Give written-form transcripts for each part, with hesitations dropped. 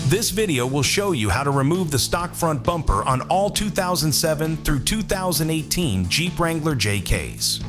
This video will show you how to remove the stock front bumper on all 2007 through 2018 Jeep Wrangler JKs.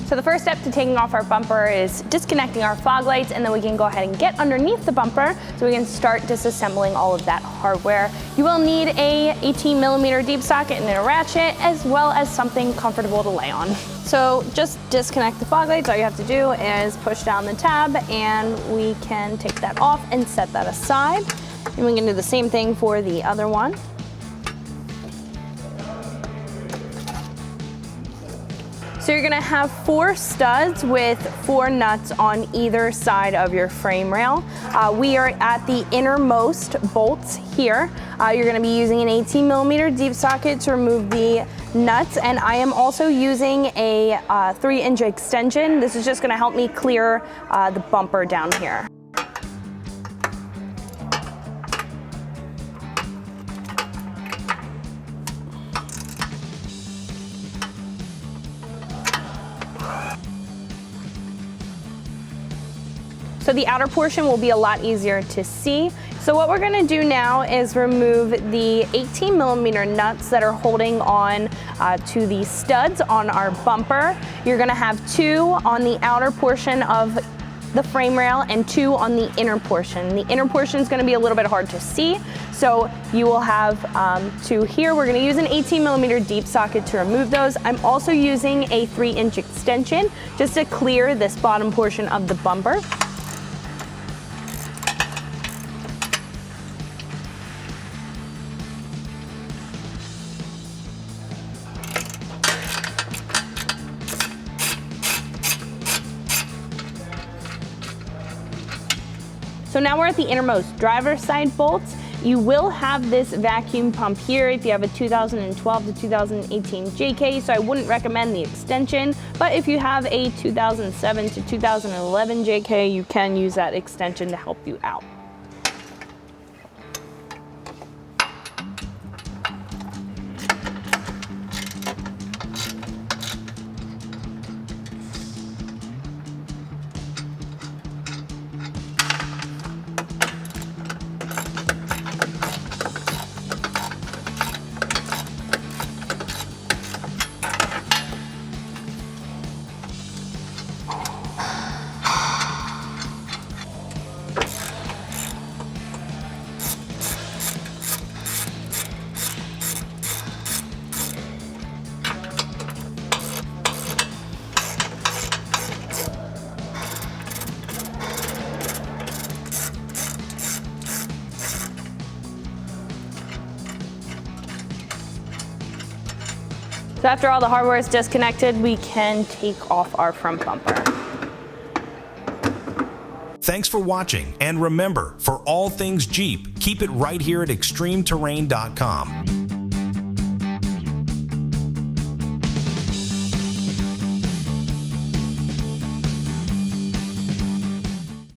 So the first step to taking off our bumper is disconnecting our fog lights, and then we can go ahead and get underneath the bumper so we can start disassembling all of that hardware. You will need a 18mm deep socket and a ratchet, as well as something comfortable to lay on. So just disconnect the fog lights. All you have to do is push down the tab and we can take that off and set that aside. And we can do the same thing for the other one. So you're gonna have 4 studs with 4 nuts on either side of your frame rail. We are at the innermost bolts here. You're gonna be using an 18mm deep socket to remove the nuts, and I am also using a 3-inch extension. This is just gonna help me clear the bumper down here. So the outer portion will be a lot easier to see. So what we're gonna do now is remove the 18mm nuts that are holding on to the studs on our bumper. You're gonna have 2 on the outer portion of the frame rail and 2 on the inner portion. The inner portion is gonna be a little bit hard to see, so you will have 2 here. We're gonna use an 18mm deep socket to remove those. I'm also using a 3-inch extension just to clear this bottom portion of the bumper. So now we're at the innermost driver's side bolts. You will have this vacuum pump here if you have a 2012 to 2018 JK, so I wouldn't recommend the extension, but if you have a 2007 to 2011 JK, you can use that extension to help you out. So after all the hardware is disconnected, we can take off our front bumper. Thanks for watching, and remember, for all things Jeep, keep it right here at ExtremeTerrain.com.